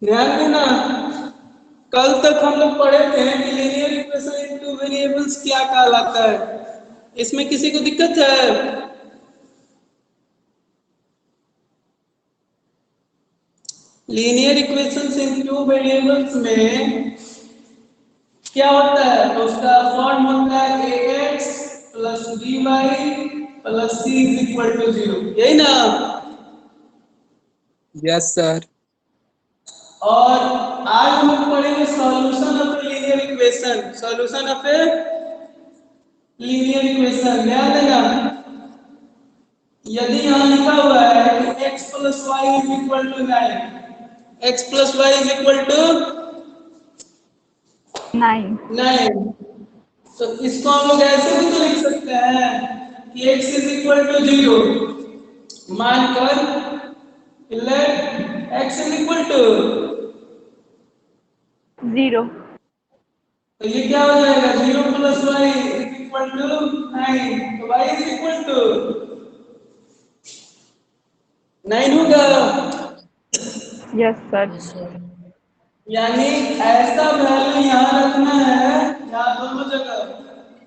ध्यान देना, कल तक हम लोग पढ़े थे कि linear equation in two variables क्या कहलाता है। इसमें किसी को दिक्कत है? लीनियर इक्वेशंस इन टू वेरिएबल्स में क्या होता है? तो उसका फॉर्म होता है ax plus by plus c is equal to 0, यही ना? Yes sir. और आज हम लोग पढ़ेंगे solution of a linear equation. Solution of a linear equation ध्यान देना, यदि यहाँ लिखा हुआ है कि x plus Y is equal to 9, x plus Y is equal to 9, तो इसको हम लोग ऐसे भी तो लिख सकते हैं कि x इज इक्वल टू 0 मानकर let x is equal to 0। तो ये क्या हो जाएगा? 0 plus Y is equal to 9, तो y इज इक्वल टू 9 होगा। Yes sir. यानी ऐसा वैल्यू यहाँ रखना है, यहाँ दोनों जगह,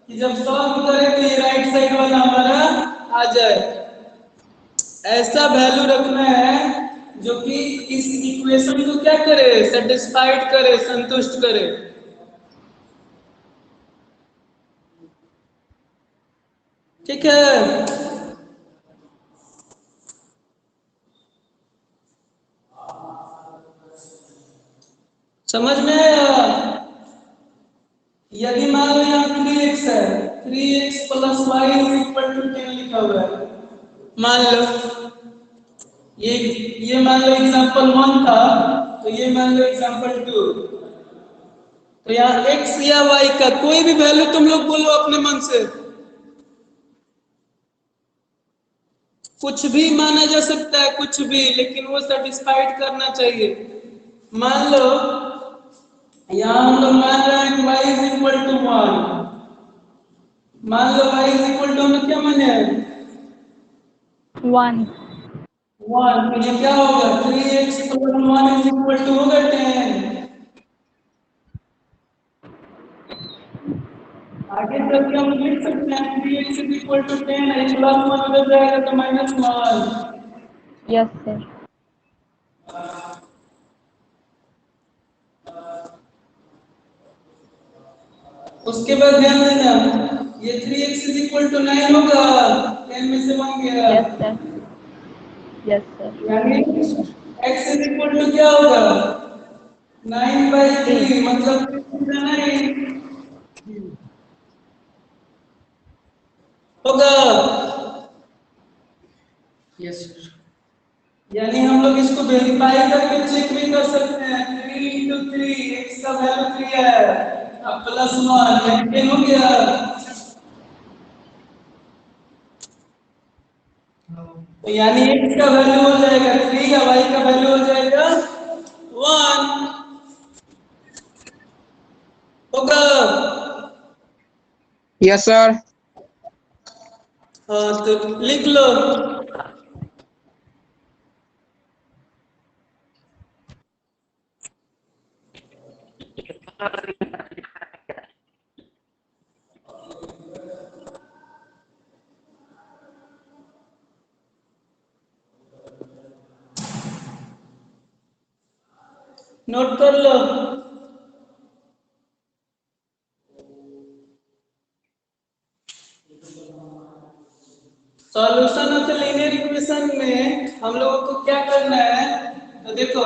कि जब सॉल्व करें तो ये राइट साइड वाला हमारा आ जाए। ऐसा वैल्यू रखना है जो कि इस इक्वेशन को क्या करे? सेटिस्फाइड करे, संतुष्ट करे। ठीक है? समझ में आया? यदि मान लो यहाँ 3x है, 3x plus Y is equal to 10 लिखा हुआ है, मान लो ये मान लो एग्जांपल 1 था, तो ये मान लो एग्जांपल 2। तो यहाँ x या y का कोई भी वैल्यू तुम लोग बोलो अपने मन से, कुछ भी माना जा सकता है, कुछ भी, लेकिन वो सेटिस्फाइड करना चाहिए। मान लो यहाँ हम लोग मान रहे हैं कि y इज इक्वल टू 1, मान लो y इज इक्वल टू हमें क्या माने? 1। तो ये क्या होगा? 3x plus 1 is equal to होगा 10। आगे चल के हम लिख सकते हैं 3x इज इक्वल टू 10 है, प्लस 1 उधर जाएगा तो -1। Yes sir. उसके बाद ध्यान देना, ये 3x इज इक्वल टू 9 होगा, 10 में से 1 गया। Yes sir. Yes sir. यानी x इज इक्वल टू क्या होगा? 9/3, मतलब 9 होगा। Yes sir. यानी हम लोग इसको वेरीफाई करके चेक भी कर सकते हैं। 3 into 3, x का वैल्यू 3 है, अब प्लस 1 10 हो गया। तो यानी x का वैल्यू हो जाएगा 3 या y का वैल्यू हो जाएगा 1 होगा। Yes sir. हाँ तो लिख लो। नोट कर लो। Solution of the linear equation में हम लोगों को क्या करना है? तो देखो,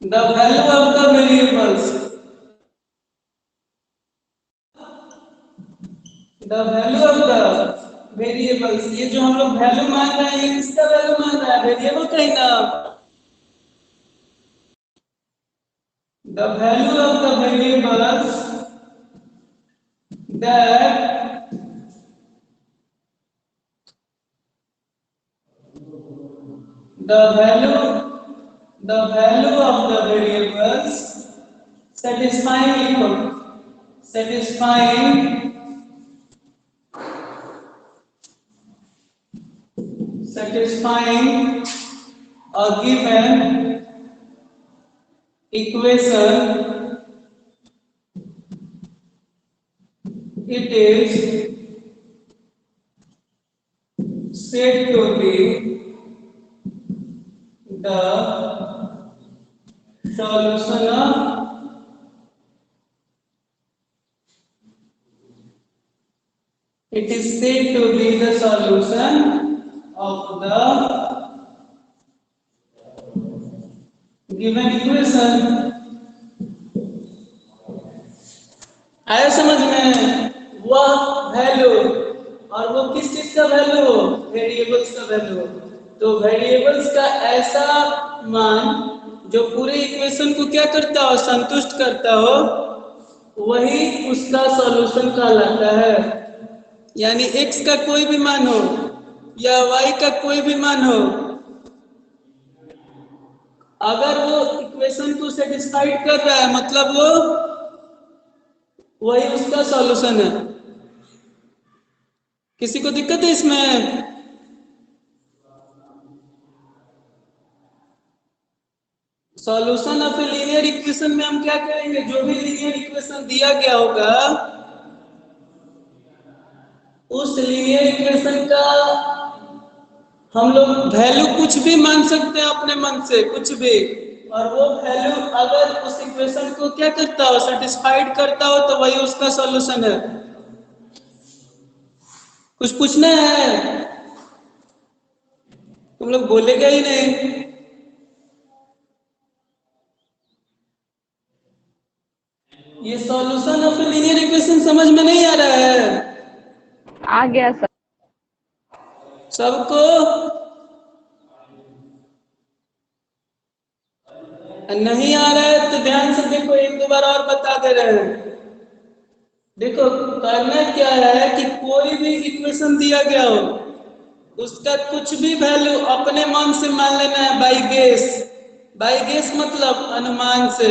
the value of the variables, the value of the variables, ये जो हम लोग वैल्यू मान रहे हैं, ये किसका वैल्यू मान रहा है? वेरिएबल का ही ना। The value of the variables that the value of the variables satisfying a given equation, it is said to be the solution of it is said to be the solution of the given equation. आया समझ में? वह value और वो किस चीज का value हो? वेरिएबल्स का वैल्यू हो। तो वेरिएबल्स का ऐसा मान जो पूरे इक्वेशन को क्या करता हो? संतुष्ट करता हो, वही उसका सॉल्यूशन कहलाता है। यानी x का कोई भी मान हो या y का कोई भी मान हो, अगर वो इक्वेशन को सेटिस्फाइड कर रहा है मतलब वही उसका सॉल्यूशन है। किसी को दिक्कत है इसमें? Solution of a linear equation में हम क्या करेंगे? जो भी लीनियर इक्वेशन दिया गया होगा उस लीनियर इक्वेशन का हम लोग वैल्यू कुछ भी मान सकते हैं अपने मन से, कुछ भी, और वो वैल्यू अगर उस इक्वेशन को क्या करता हो? सेटिस्फाइड करता हो, तो वही उसका सॉल्यूशन है। कुछ पूछना है? तुम लोग बोलेगा ही नहीं। ये सॉल्यूशन ऑफ लीनियर इक्वेशन समझ में नहीं आ रहा है आ गया सर। सबको? नहीं आ रहा है तो ध्यान से देखो, एक दो बार और बता दे रहे हैं। देखो करना क्या है कि कोई भी इक्वेशन दिया गया हो उसका कुछ भी वैल्यू अपने मन से मान लेना है, बाई गेस। बाई गेस मतलब अनुमान से।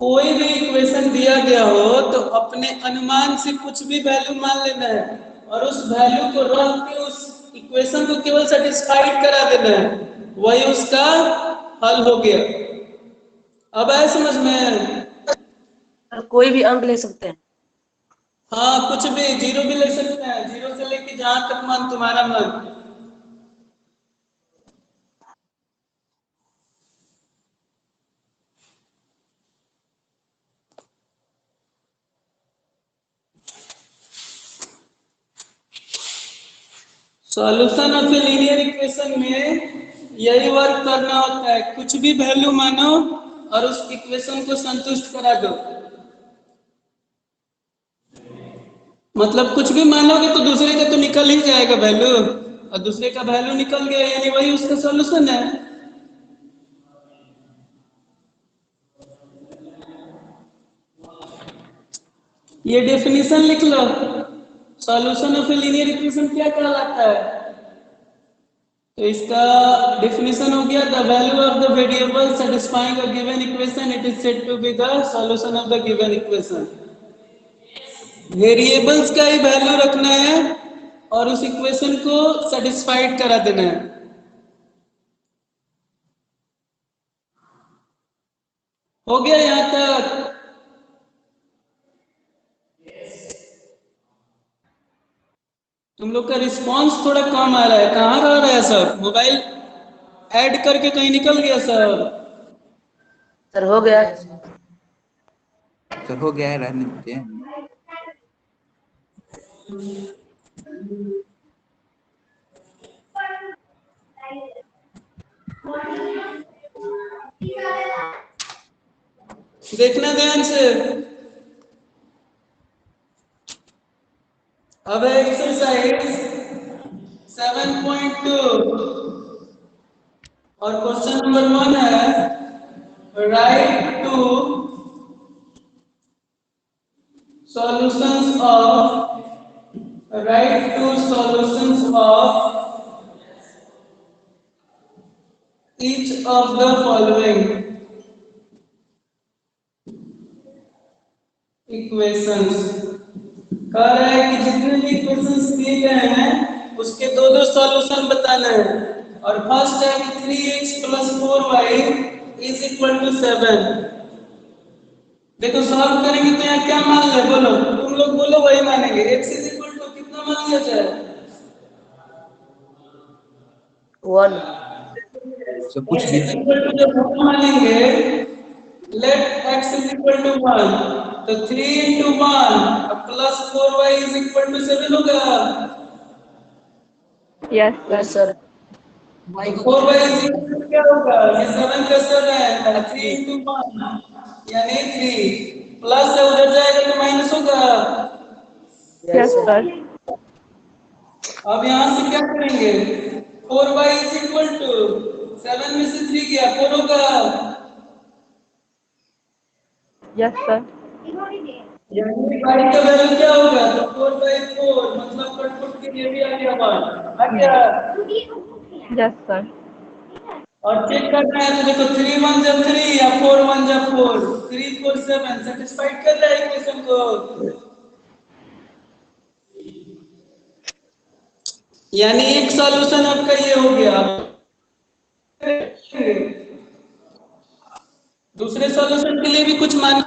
कोई भी इक्वेशन दिया गया हो तो अपने अनुमान से कुछ भी वैल्यू मान लेना है और उस वैल्यू को रख के उस इक्वेशन को केवल सेटिस्फाइड करा देना है, वही उसका हल हो गया। अब आए समझ में? कोई भी अंक ले सकते हैं। हाँ, कुछ भी, जीरो भी ले सकते हैं, जीरो से लेके जहां तक मन तुम्हारा मन। Solution of a linear equation में यही वर्क करना होता है, कुछ भी वैल्यू मानो और उस इक्वेशन को संतुष्ट करा दो। मतलब कुछ भी मानोगे तो दूसरे का तो निकल ही जाएगा वैल्यू, और दूसरे का वैल्यू निकल गया यानी वही उसका सॉल्यूशन है। ये डेफिनेशन लिख लो, solution of a linear equation क्या कहलाता है? तो इसका डेफिनेशन हो गया, the value of the variable satisfying a given equation, it is said to be the solution of the given equation. Variables का ही वैल्यू रखना है और उस इक्वेशन को सेटिस्फाइड करा देना है। हो गया यहां तक? तुम लोग का रिस्पांस थोड़ा कम आ रहा है, कहाँ रह रहा है सब? मोबाइल ऐड करके कहीं निकल गया सब? सर हो गया। सर हो गया है, रहने दीजिए। देखना ध्यान से। अब एक्सरसाइज 7.2 और क्वेश्चन नंबर 1 है, write two solutions of each of the following equations। कह रहा है कि जितने भी इक्वेशंस दिए गए हैं उसके दो दो सॉल्यूशन बताना है। और फर्स्ट है कि 3x + 4y is equal to 7। देखो सॉल्व करेंगे तो यहाँ क्या मान ले, बोलो तुम लोग बोलो वही मानेंगे। x इज इक्वल टू कितना मान लिया जाए? 1। सब कुछ x इज इक्वल टू जब हम मानेंगे, let x is equal to 1, तो 3 × 1 + 4y इज इक्वल टू 7 होगा। Yes, sir. Yes sir. 4y is equal to क्या होगा? ये 7 का 7 3 × 1 यानी 3 प्लस से उधर जाएगा तो माइनस होगा। Yes, yes sir. सर। अब यहाँ से क्या करेंगे? 4y इज इक्वल टू 7 में से 3 गया 4 होगा। Yes, sir. यानी y का वैल्यू क्या होगा? तो 4/4 मतलब कटपुट के लिए भी आ गया बात आ गया। Yes, sir. और चेक करना है तो देखो 3 1 जा 3 या 4 1 जा 4, 3 4 7 सेटिस्फाइड कर रहा है इक्वेशन को। यानी एक सॉल्यूशन आपका ये हो गया। दूसरे सॉल्यूशन के लिए भी कुछ मान,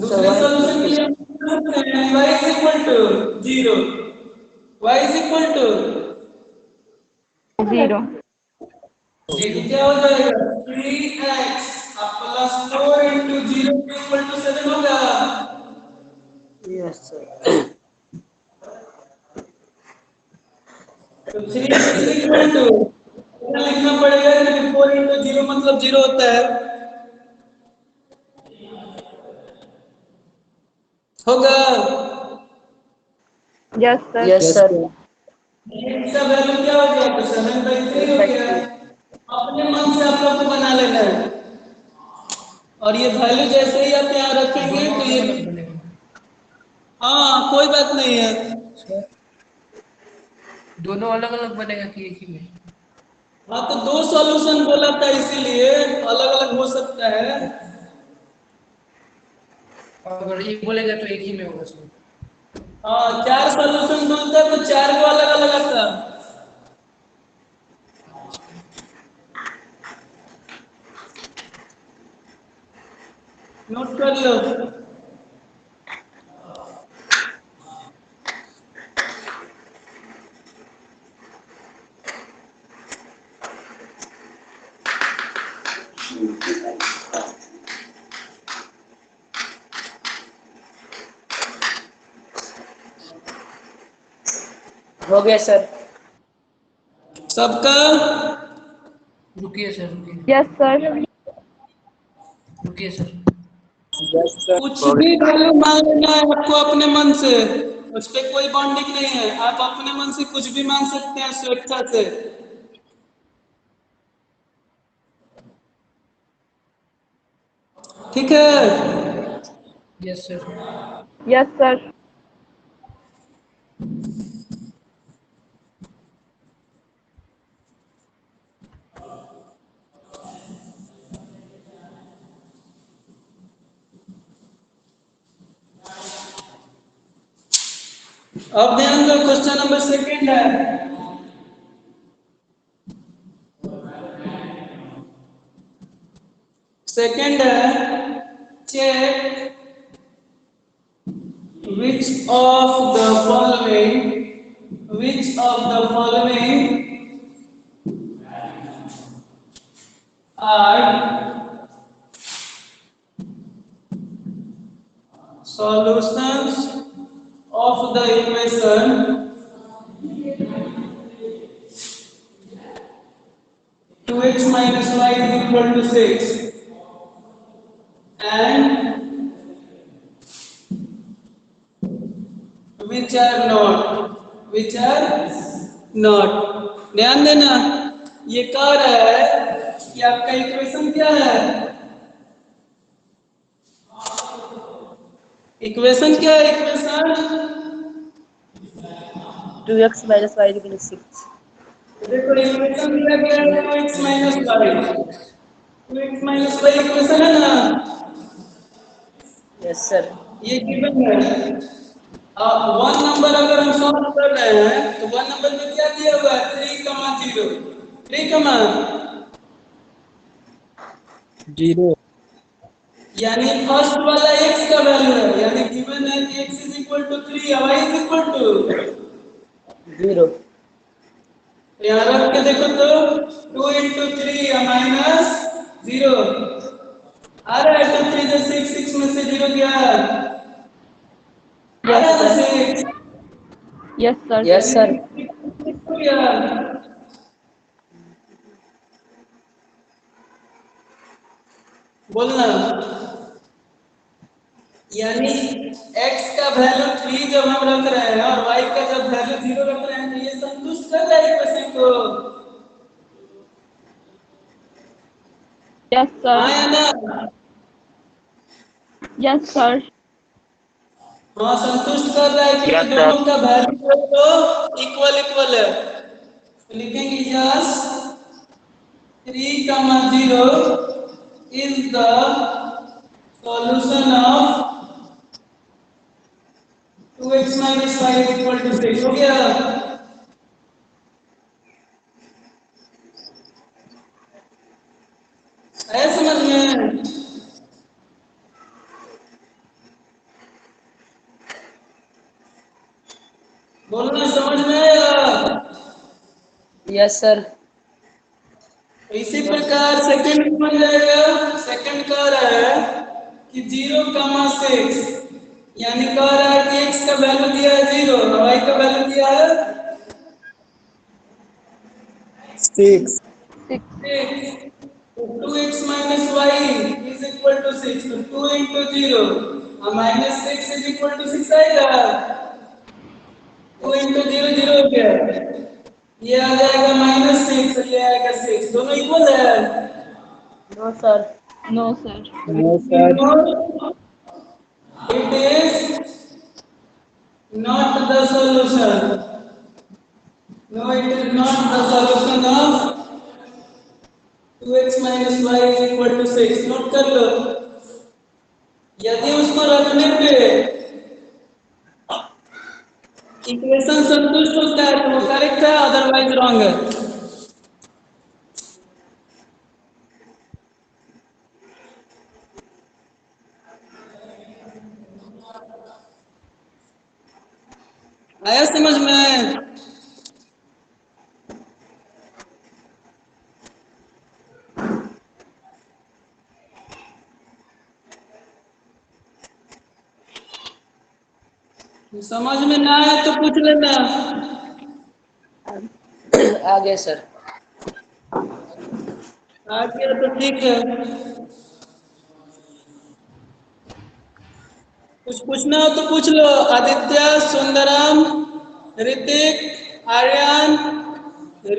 दूसरे सॉल्यूशन के लिए y is equal to 0, y is equal to 0. ये क्या हो जाएगा? 3x + 4 × 0 = 7 होगा। Yes sir. तो 3 इज इक्वल टू लिखना पड़ेगा क्योंकि 4 × 0 मतलब 0 होता है, होगा। Yes, sir. Yes sir. इसका वैल्यू क्या हो गया? तो 7/3 हो गया। अपने मन से आप लोग को बना लेना है और ये वैल्यू जैसे ही आप यहाँ रखेंगे तो ये, हाँ कोई बात नहीं है। दोनों अलग अलग बनेगा कि एक ही में? हाँ तो 2 सॉल्यूशन बोला था इसीलिए अलग अलग हो सकता है। अगर एक बोलेगा तो एक ही में होगा सब। हाँ 4 सॉल्यूशन बोलता तो 4 को अलग अलग आता। नोट कर लो। हो गया सर। सबका रुकिए सर, रुकिए Yes, sir. रुकिए सर। Yes sir. कुछ भी वैल्यू मान लेना है आपको अपने मन से, उस पर कोई बॉन्डिंग नहीं है। आप अपने मन से कुछ भी मान सकते हैं स्वेच्छा से। ठीक है। Yes sir. Yes, sir. अब ध्यान दो, क्वेश्चन नंबर 2 है। सेकंड है, check which of the following are solutions of the equation 2x - y = 6 and which are not। ध्यान देना, ये कह रहा है कि आपका इक्वेशन क्या है? इक्वेशन क्या है? Equation 2x - y = 6। देखो इक्वेशन दिया गया है 2x - y, 2x - y equation है ना, यस सर। ये गिवन है। वन नंबर अगर हम सॉल्व कर रहे हैं तो वन नंबर में क्या दिया हुआ है 3,0 3, जीरो यानी फर्स्ट वाला x का वैल्यू है, यानी गिवन है कि x इज इक्वल टू 3 और y is equal to, zero यहाँ रख के देखो तो 2 into 3 माइनस 0 आ रहा है, 2 3 6 6 में से 0 गया, आ रहा है 6, Yes, sir. यस सर बोलना, यानी x का वैल्यू 3 जब हम रख रहे हैं और y का जब वैल्यू 0 रख रहे हैं तो ये संतुष्ट कर रहा है इक्वेशन को, Yes, हाँ sir. या ना? Yes, sir. हाँ संतुष्ट कर रहा है क्योंकि Yes, sir. दोनों का वैल्यू तो इक्वल इक्वल है, तो लिखेंगे yes 3,0 is the solution of 2x minus y is equal to 6, हो गया? आया समझ में? बोलना समझ में आया? यस सर इसी प्रकार सेकंड बन जाएगा, सेकंड कह रहा है कि 0,6, यानी कह रहा है कि x का वैल्यू दिया है 0 और y का वैल्यू दिया है 6 6. 6, तो 2x minus y is equal to 6, तो 2 into 0 और minus 6 is equal to 6 आएगा, 2 into 0 0 हो गया, ये आ जाएगा -6 और ये आएगा 6, दोनों इक्वल है, no sir No, sir. No sir it is not the solution, no it is not the solution of 2x minus y is equal to 6, note कर लो, यदि उसको रखने पे इक्वेशन संतुष्ट होता है तो वो करेक्ट है, अदरवाइज रॉन्ग है। आया समझ में? समझ में ना आए तो पूछ लेना। आ गया सर आ गया तो ठीक है, कुछ पूछना हो तो पूछ लो। आदित्य, सुंदरम, ऋतिक, आर्यन,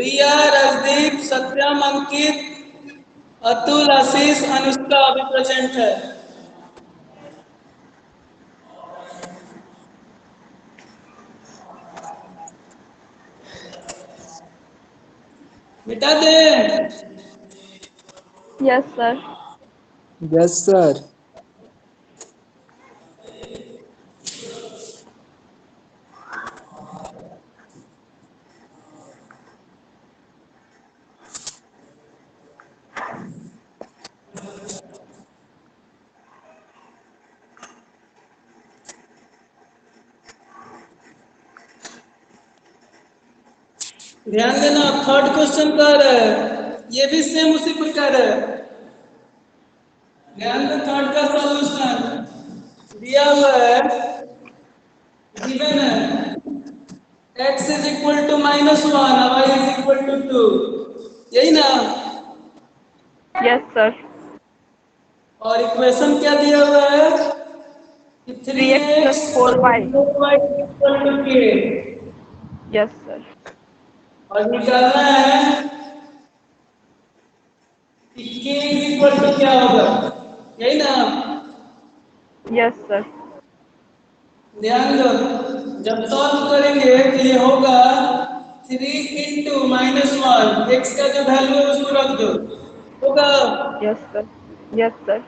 रिया, राजदीप, सत्यम, अंकित, अतुल, आशीष, अनुष्का अभी प्रेजेंट है। मिटा दे। Yes, sir. यस सर ध्यान देना, थर्ड क्वेश्चन का है, ये भी सेम उसी प्रकार है। ध्यान दे, थर्ड का सॉल्यूशन दिया हुआ है, गिवन है x इज इक्वल टू -1 और y इज इक्वल टू 2, यही ना? Yes, sir. और इक्वेशन क्या दिया हुआ है कि 3x plus 4y. Is equal to k, Yes, sir. और निकालना है कि k इज इक्वल टू क्या होगा, यही ना? Yes, sir. ध्यान दो, जब सॉल्व करेंगे तो ये होगा 3 into -1, x का जो वैल्यू है उसको रख दो, होगा Yes, sir. Yes, sir.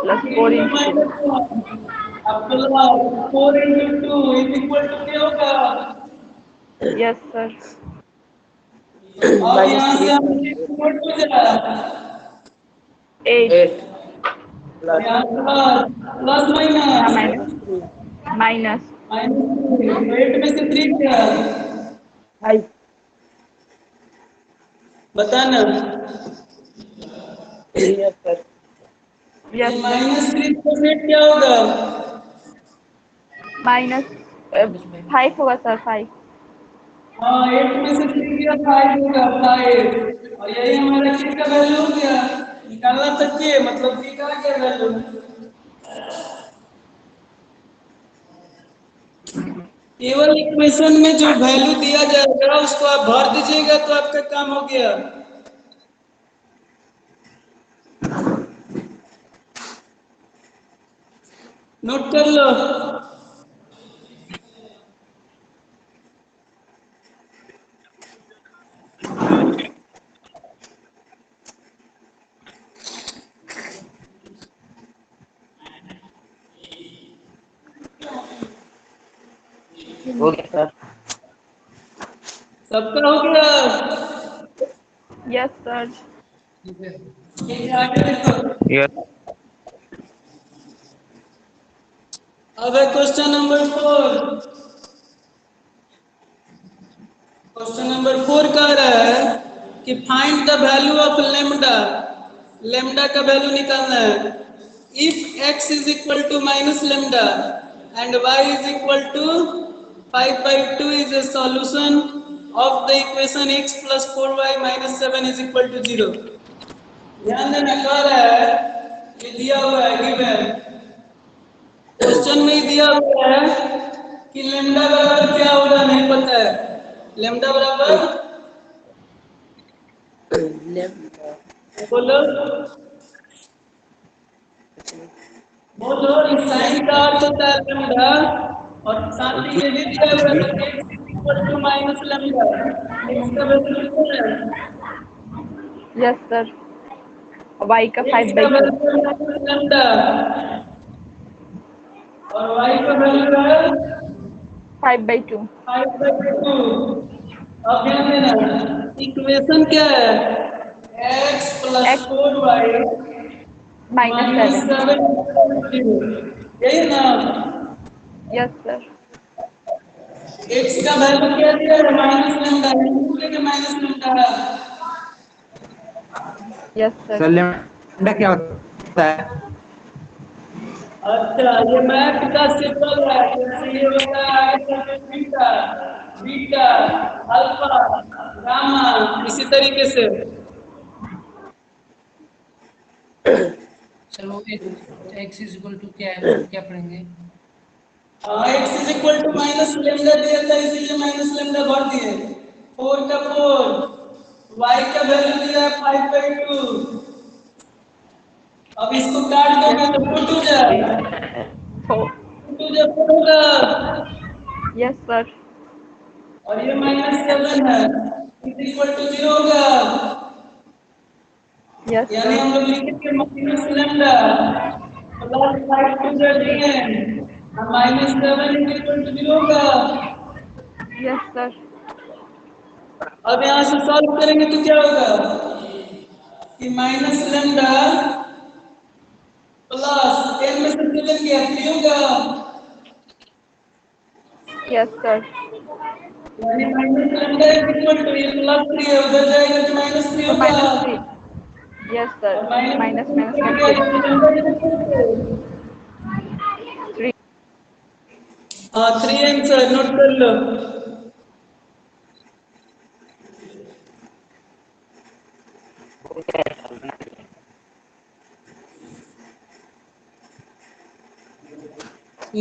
Plus 4 into 2. -1 अब तो 4 into 2 is equal to क्या होगा? Yes, sir. अब minus यहाँ से 3 हम plus इक्वल टू जाए 8. 8 plus यहाँ प्लस प्लस हाँ, माइनस minus. 3 Minus. माइनस 8 में से 3 क्या है? 5 बताना yes sir Yes, sir. Minus 3 plus 8 क्या होगा? Minus. माइनस में 5 होगा सर, 5. हाँ 8 में से 3 क्या 5 होगा 5 और यही हमारा k का वैल्यू हो गया निकालना तक के मतलब k का क्या वैल्यू केवल इक्वेशन में जो वैल्यू दिया जाएगा उसको आप भर दीजिएगा तो आपका काम हो गया नोट कर लो हो गया सर सबका हो गया Yes, sir. ठीक है। ये आगे देखो yes अब है क्वेश्चन नंबर 4 क्वेश्चन नंबर 4 कह रहा है कि find the value of lambda lambda का वैल्यू निकालना है if x is equal to minus lambda and y is equal to 5/2 इज a solution of the equation x plus 4y minus 7 is equal to 0 ध्यान देना कह रहा है ये दिया हुआ है गिवन क्वेश्चन में ही दिया हुआ है कि लेम्डा बराबर क्या होगा नहीं पता है लेम्डा बराबर lambda बोलो बोलो इस साइन का अर्थ होता है लेम्डा और साथ ही ये भी दिया हुआ है कि x equal to minus lambda x का वैल्यू कितना है Yes, sir. Y का x 5 by का 2. वैल्यू है माइनस लेम्डा और y का वैल्यू है 5 by 2. 5/2 अब ध्यान देना इक्वेशन क्या है x plus X 4y minus minus 7. 7 यही ना Yes, sir. x का वैल्यू क्या दिया है माइनस लेम्डा के minus lambda Yes, sir. Sir lambda क्या होता है अच्छा ये मैथ का सिंबल है जैसे ये होता है बीटा बीटा अल्फा गामा इसी तरीके से सर वो एक्स इज इक्वल टू क्या है क्या पढ़ेंगे? x is equal to minus lambda दिया था इसीलिए माइनस लेम्डा भर दिए 4 का 4 y का वैल्यू दिया है 5/2 अब इसको काट Yes, दोगे तो पुट हो जाएगा 4. पुट हो जाए पुट होगा Yes, sir. और ये -7 है इज इक्वल टू 0 होगा Yes, यानी sir. हम लोग लिखेंगे minus lambda plus 5 two the D -7 is equal to 0 होगा Yes, sir. अब यहाँ से सॉल्व करेंगे तो क्या होगा कि माइनस लेम्डा प्लस 10 में से 7 गया 3 होगा Yes, sir. यानी minus lambda is equal to ये प्लस 3 है उधर जाएगा तो -3 So होगा minus 3. Yes, sir. और माइनस Minus 3 minus कट में गया 3. तो लेम्डा इज इक्वल टू 3. हाँ 3 आंसर नोट कर लो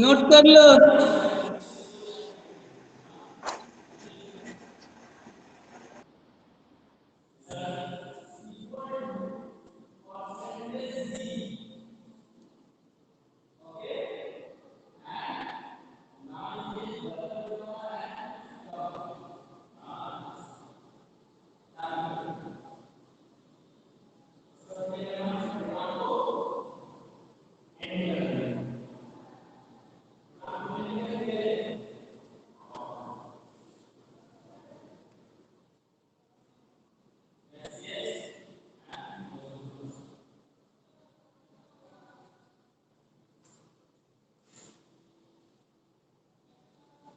नोट कर लो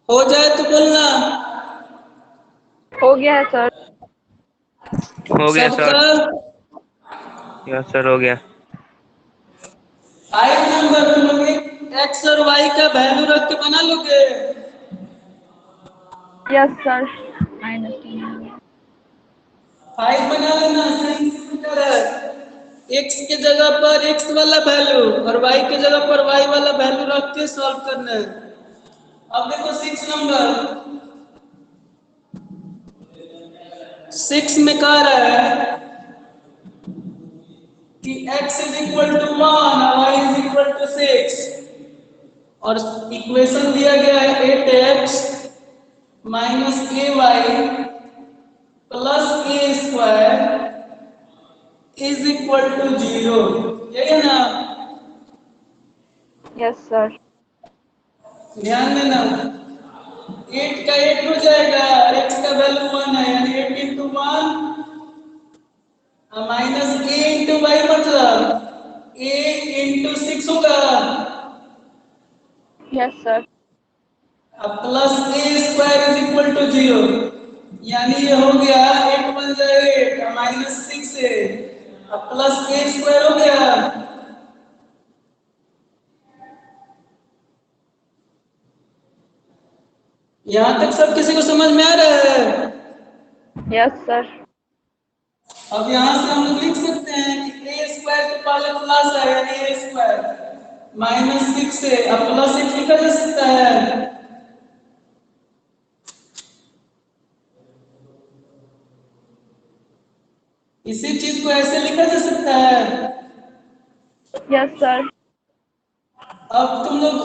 हो जाए तो बोलना। हो गया है सर। हो गया सबका सर। यस सर, हो गया। 5 नंबर तुम लोग एक्स और वाई का वैल्यू रख के बना लोगे। Yes sir. -3 5 बना लेना। एक्स के जगह पर एक्स वाला वैल्यू और वाई के जगह पर वाई वाला वैल्यू रख के सॉल्व करना है। अब देखो 6 नंबर। 6 में कह रहा है कि x इज इक्वल टू 1 और y इज इक्वल टू 6 और इक्वेशन दिया गया है 8x minus A Y plus A square is equal to 0। यही है ना? Yes sir. ध्यान देना। 8 का 8 हो जाएगा, x का वैल्यू 1 है यानी 8 into 1 minus a into y मतलब ए इंटू 6 होगा। Yes sir. अब plus A square is equal to 0 यानी ये हो गया 8 बन जाएगा माइनस 6 है। अब प्लस ए स्क्वायर हो गया। यहां तक सब किसी को समझ में आ रहा है? Yes sir. अब यहां से हम लोग लिख सकते हैं कि ए स्क्वायर के पहले प्लस है यानी ए स्क्वायर माइनस 6 है। अब प्लस 6 लिखा जा सकता है। इसी चीज को ऐसे लिखा जा सकता है। Yes sir. अब तुम लोग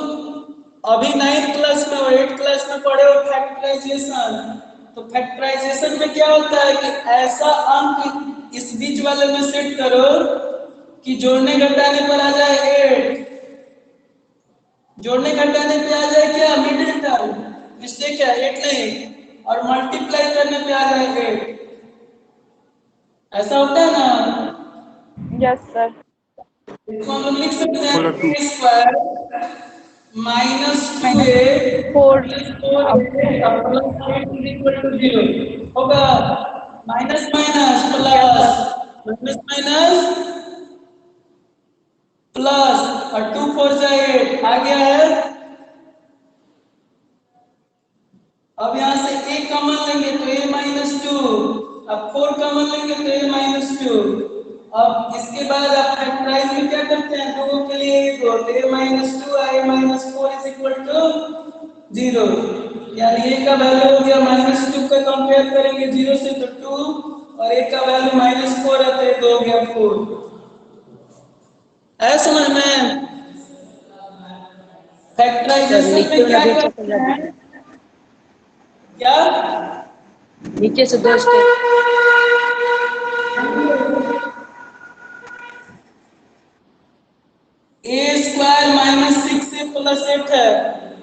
अभी 9th क्लास में और 8th क्लास में पढ़े हो फैक्टराइजेशन। तो फैक्टराइजेशन में क्या होता है कि ऐसा अंक इस बीच वाले में सेट करो कि जोड़ने घटाने पर आ जाए 8, जोड़ने घटाने पे आ जाए क्या मिडिल टर्म, मिस्टेक है 8 नहीं, और मल्टीप्लाई करने पे आ जाए 8। ऐसा होता है ना? Yes sir. इसको हम लोग लिख सकते हैं a square minus 2a four plus 4a plus 8 is equal to 0 होगा। Minus minus plus minus minus plus और 2 4 जा 8 आ गया है। अब यहां से a कॉमन लेंगे तो a माइनस 2, अब 4 कॉमन लेंगे तो a माइनस 2। अब इसके बाद आप फैक्टराइज में क्या करते हैं, दोनों के लिए दो तो a माइनस 2 और a minus 4 is equal to 0 यानी a का वैल्यू हो गया माइनस 2 का कंपेयर करेंगे 0 से तो 2 और a का वैल्यू माइनस 4 है तो 2 हो गया 4। है समझ में? फैक्टराइजेशन में क्या करते हैं क्या नीचे से 2 स्टेप। ए स्क्वायर माइनस 6 प्लस 8 है।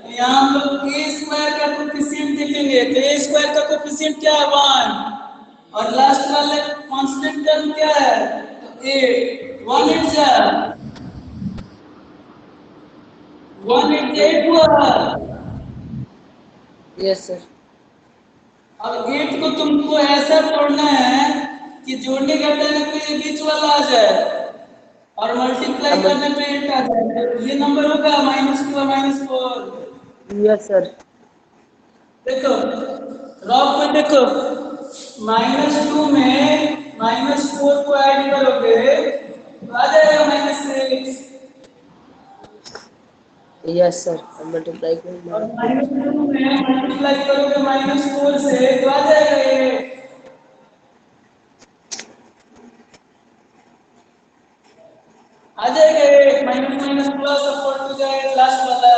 तो यहाँ हम लोग ए स्क्वायर का कोफिशिएंट देखेंगे तो ए स्क्वायर का कोफिशिएंट क्या है 1 और लास्ट वाले कांस्टेंट टर्म क्या है तो 8 1 8 जा 1 8 8 हुआ। Yes sir. अब 8 को तुमको ऐसा तोड़ना है कि जोड़ने घटाने पे ये बीच वाला आ जाए और मल्टीप्लाई करने पे 8 आ जाए। तो ये नंबर होगा -2 और -4। Yes sir. देखो रॉक में देखो -2 में -4 को ऐड करोगे तो आ जाएगा -6 यस सर। हम मल्टीप्लाई और करेंगे। -2 में मल्टीप्लाई करोगे -4 से तो आ जाएगा ये। आ जाएगा ये माइनस माइनस प्लस और 4 टू जाएगा लास्ट वाला।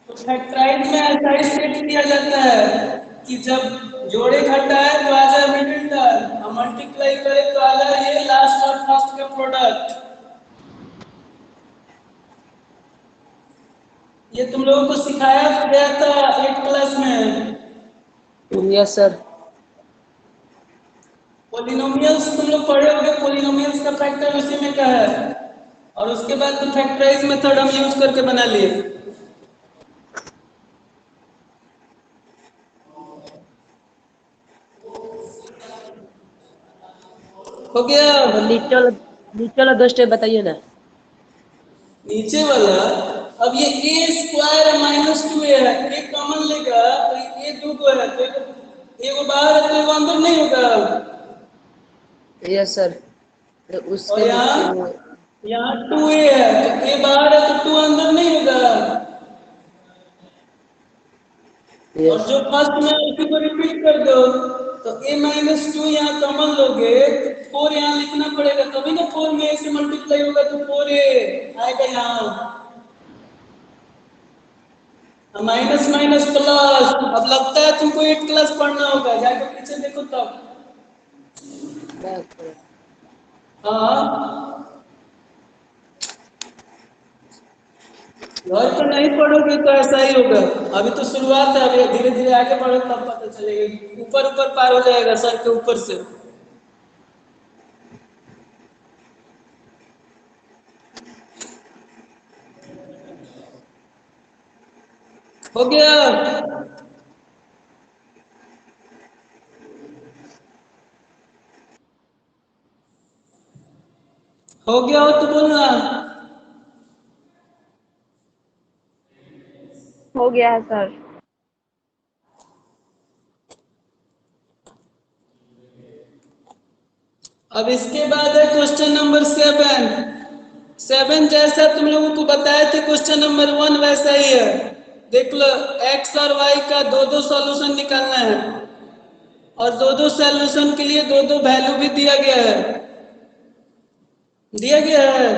तो फैक्टराइज में ऐसा ही स्टेट किया जाता है कि जब जोड़े घटाए तो आ जाए मिडिल टर्म और मल्टीप्लाई करे तो आ जाए ये लास्ट और फर्स्ट का प्रोडक्ट। ये तुम लोगों को सिखाया गया था 8th क्लास में। Yes sir. पॉलिनोमियल्स तुम लोग पढ़े होंगे, पॉलिनोमियल्स का फैक्टर उसी में क्या है और उसके बाद तो फैक्टराइज मेथड हम यूज करके बना लिए। हो गया। तो नीचे वाला 2 स्टेप बताइए ना। नीचे वाला, अब ये ए स्क्वायर माइनस टू ए है, ए कॉमन लेगा तो ये दो को है, तो एगो बाहर है तो एगो अंदर नहीं होगा। Yes sir. तो और उसके नीचे वो यहाँ टू ए है, तो ए बाहर है तो टू अंदर नहीं होगा। और यस जो फर्स्ट में है, उसी को रिपीट कर दो। तो ए माइनस टू यहाँ कॉमन लोगे तो फोर यहाँ लिखना पड़ेगा, तभी ना फोर में ए से मल्टीप्लाई होगा तो फोर ए आएगा यहाँ। माइनस माइनस प्लस, अब लगता है तुमको 8 क्लास पढ़ना होगा, जाके पीछे देखो तब। बैक। हाँ, घर पे नहीं पढ़ोगे तो ऐसा ही होगा। अभी तो शुरुआत है, अभी धीरे धीरे आगे बढ़ो तब पता चलेगा, ऊपर ऊपर पार हो जाएगा सर के ऊपर से। हो गया। हो गया हो तो बोलना। हो गया है सर। अब इसके बाद है क्वेश्चन नंबर 7। 7 जैसा तुम लोगों को बताए थे क्वेश्चन नंबर 1 वैसा ही है। देख लो, एक्स और वाई का दो दो सॉल्यूशन निकालना है, और दो दो सॉल्यूशन के लिए दो दो वैल्यू भी दिया गया है। दिया गया है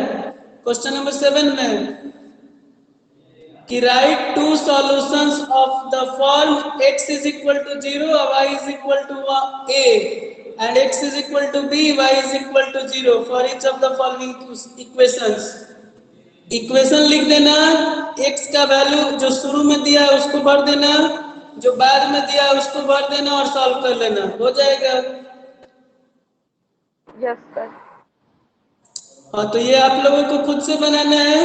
क्वेश्चन नंबर 7 में कि write two solutions of the form x is equal to 0 और y is equal to a and x is equal to b, y is equal to 0 for each of the following equations. Equation लिख देना, x का value जो शुरू में दिया है उसको भर देना, जो बाद में दिया है उसको भर देना और सॉल्व कर लेना, हो जाएगा। Yes sir. हाँ, तो ये आप लोगों को खुद से बनाना है।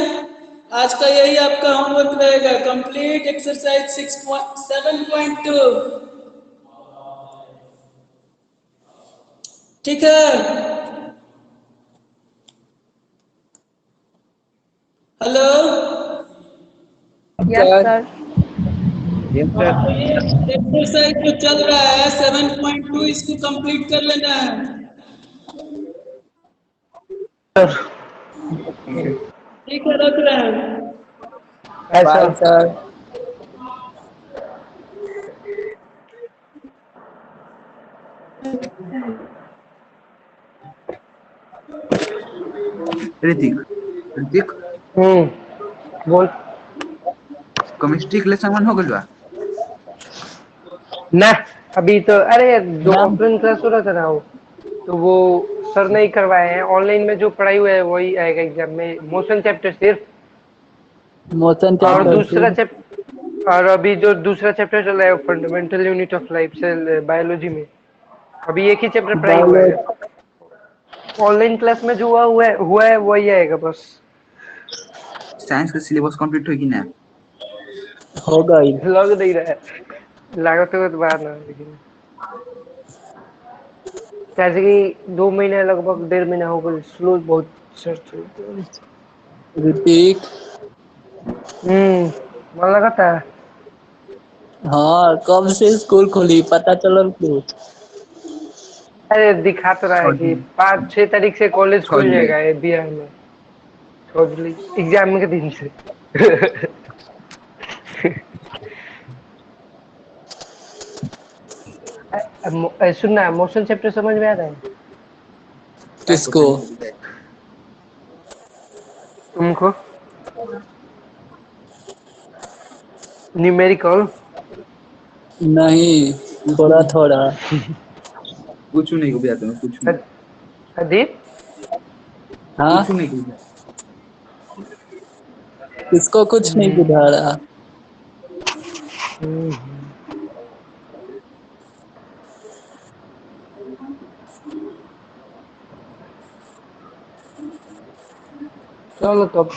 आज का यही आपका होमवर्क रहेगा, कंप्लीट एक्सरसाइज 7.2। ठीक है। हेलो। Yes sir. यस हाँ, सर। तो ये एक्सरसाइज जो चल रहा है 7.2, इसको कंप्लीट कर लेना है। ठीक है, रख रहे हैं। Bye sir. ऋतिक, ऋतिक, बोल। केमिस्ट्री के लेसन वन हो गइल बा। ना, अभी तो अरे जो ऑफलाइन क्लास हो रहा था ना वो, तो वो सर नहीं करवाए हैं। ऑनलाइन में जो पढ़ाई हुआ है वही आएगा एग्जाम में। मोशन चैप्टर सिर्फ, मोशन और चैप्टर दूसरा चैप्टर, और अभी जो दूसरा चैप्टर चल रहा है फंडामेंटल यूनिट ऑफ लाइफ से बायोलॉजी में, अभी एक ही चैप्टर पढ़ाई हुआ है। ऑनलाइन क्लास में जो हुआ है वही आएगा बस। साइंस का सिलेबस कंप्लीट हो कि ना। होगा ही। लग नहीं रहा है, लागत तो बात ना, लेकिन जैसे कि 2 महीने लगभग 1.5 महीना हो गया स्लो बहुत सर चलते हैं। ऋतिक। मन लगा था। हाँ, कब से स्कूल खुली पता चलल क्यों? अरे दिखा तो रहा है 6 कि जुलाई, 5-6 तारीख से कॉलेज 6 खुल जुलाई। जाएगा ये बिहार में। 6 जुलाई एग्जाम के दिन से। सुनना, मोशन चैप्टर समझ में आ रहा है काय किसको? क्वेश्चन है? तुमको? न्यूमेरिकल? नहीं, थोड़ा थोड़ा। कुछ नहीं बुझा तुम्हें, कुछ नहीं, अदीप? हाँ, कुछ नहीं बुझा। इसको कुछ नहीं हम्म, बुझा रहा। हम्म। चलो तब।